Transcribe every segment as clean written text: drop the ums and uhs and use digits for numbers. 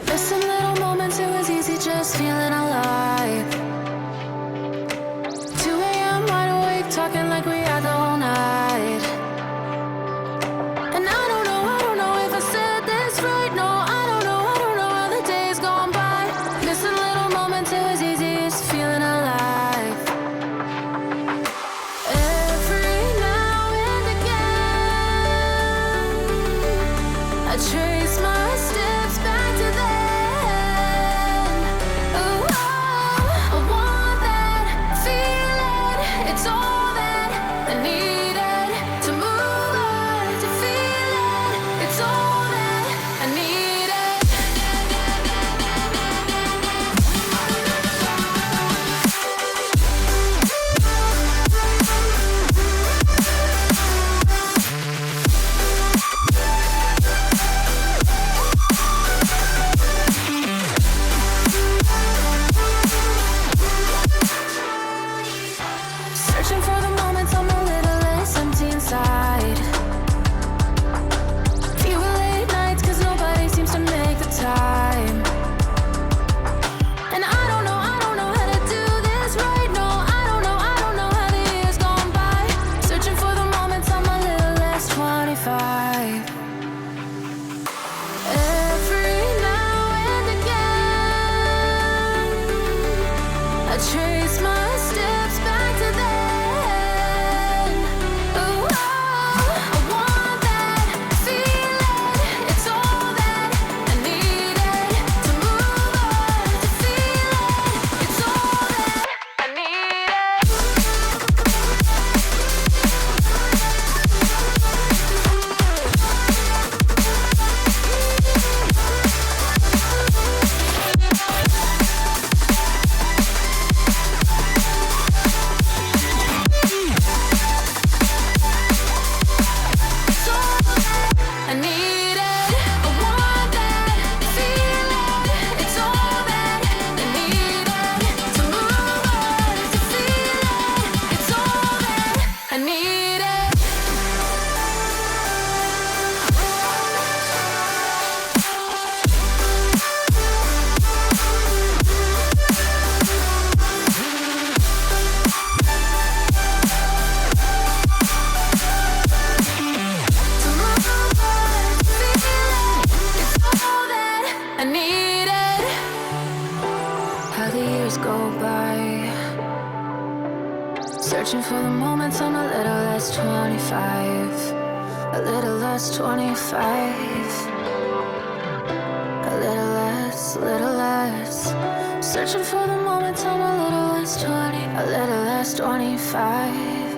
Missing little moments, it was easy just feeling alive. 2 a.m. wide awake, talking like we had the whole night. And I don't know if I said this right. No, I don't know how the days gone by. Missing little moments, it was easy just feeling alive. Every now and again, I trace my steps back to then. Oh, I want that feeling. It's all that I needed to move on, to feel it. It's all that I needed. Searching for the moments I'm a little less empty inside. Fewer late nights cause nobody seems to make the time. And I don't know how to do this right. No, I don't know how the years gone by. Searching for the moments I'm a little less 25. Every now and again, I trace my steps back to then. Oh, I want that feeling. It's all that I needed to move on, to feel it. It's all that I needed. I needed, I want that feeling. It's all that I needed to move on, to feel it. It's all that I needed. To move on, to feel it. It's all that I needed. How the years go by, searching for the moments I'm a little less 25. A little less 25. A little less. Searching for the moments I'm a little less 20. A little less 25.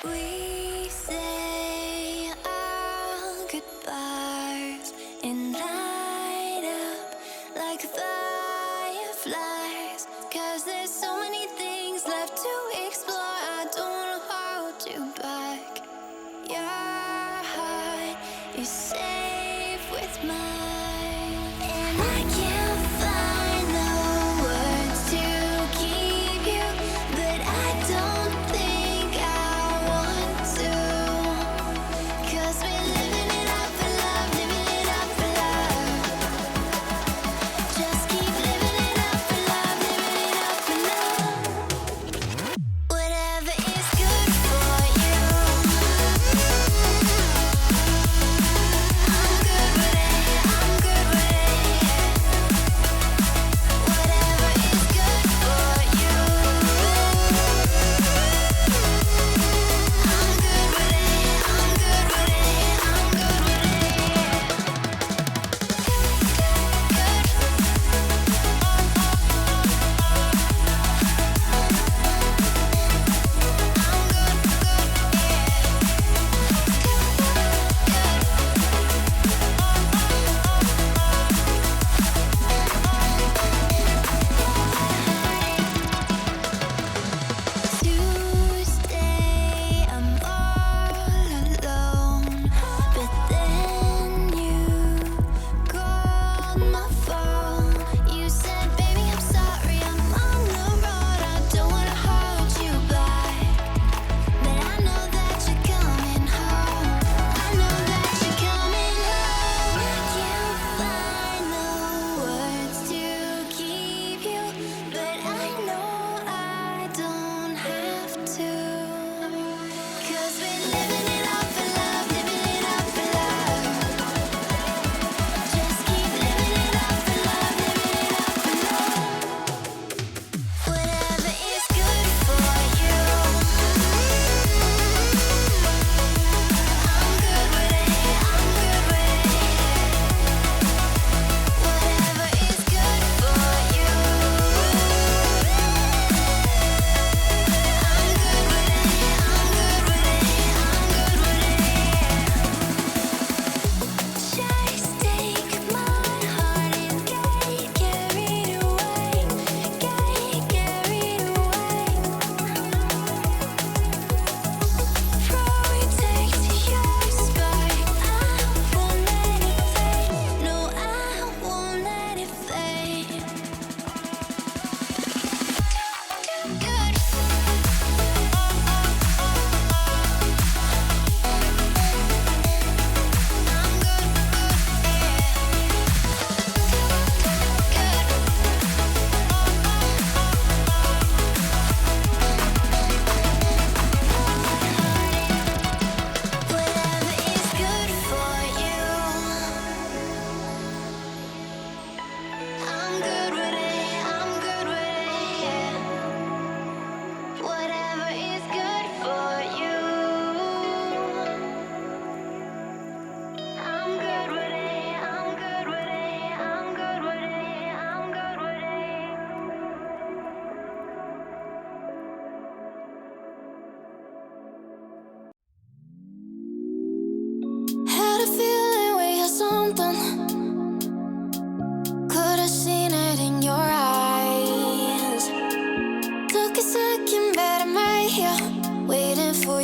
We say our goodbyes and light up like fireflies. 'Cause there's so many things left to explore. I don't wanna hold you back. Your heart is safe with mine, and I can't find the words to keep you, but I don't think I want to. 'Cause we're living it up for love, living it up for love. Just keep living it up for love, living it up for love. Whatever is good for you, I'm good with it.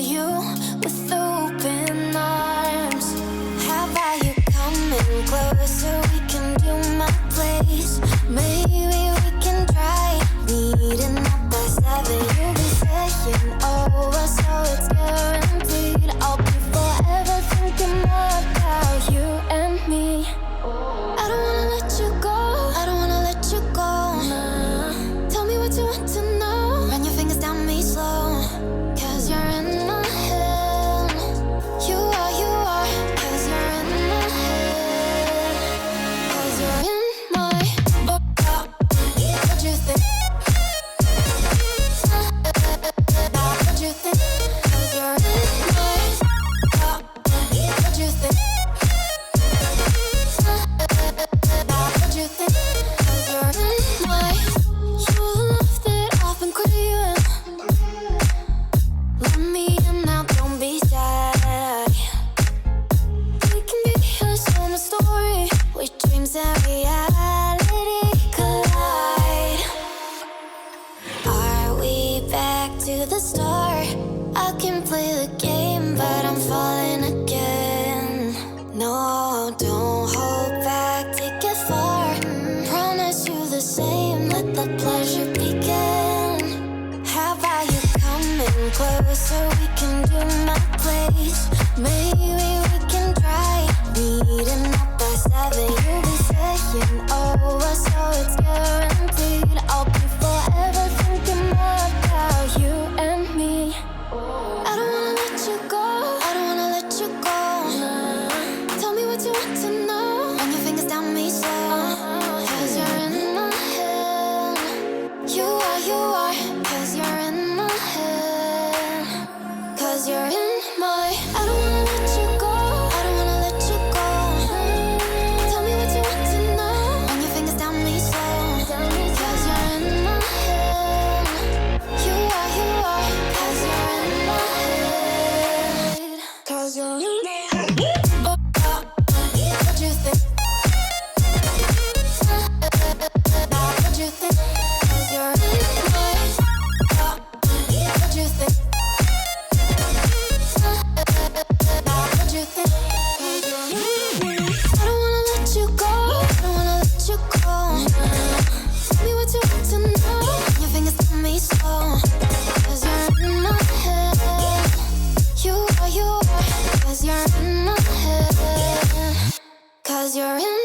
you with open arms. How about you coming closer? We can do my place. Maybe we can try meeting up by 7. You'll be saying over, so it's guaranteed. I'll be forever thinking about you and me. I don't wanna let you go. I don't wanna let you go. Nah. Tell me what you want to know. Run your fingers down me slow. 'Cause you're in my head. You are. 'Cause you're in my head. 'Cause you're in my. What you think? What you think? 'Cause you're in my. What you think? What you think? 'Cause you're in my. You love that I've been craving. Let me in now, don't be shy. We can be a summer story where dreams and reality collide. Are we back to the start? I can play the game, but I'm falling again. No, don't hold back, take it far. Promise you the same, let the pleasure begin. How about you coming closer? We can do my place. Maybe we can try meeting up by 7. You'll be saying over, so it's guaranteed. I'll be forever thinking about you and me. I don't wanna let you go. I don't wanna let you go. Nah. Tell me what you want to know. Run your fingers down me slow. 'Cause you're in my head. You are. 'Cause you're in my head. 'Cause you're in my. I don't wanna let you go. I don't wanna let you go. Tell me what you want to know. Run your fingers down me slow. 'Cause you're in my head. You are. 'Cause you're in my head. 'Cause you're in my head. What you think? What you think? 'Cause you're in my. What you think? What you think? 'Cause you're in my. I don't wanna let you go. I don't wanna let you go. Tell me what you want to know. Your fingers on me slow. 'Cause you're in my head. You are. 'Cause you're in my head. 'Cause you're in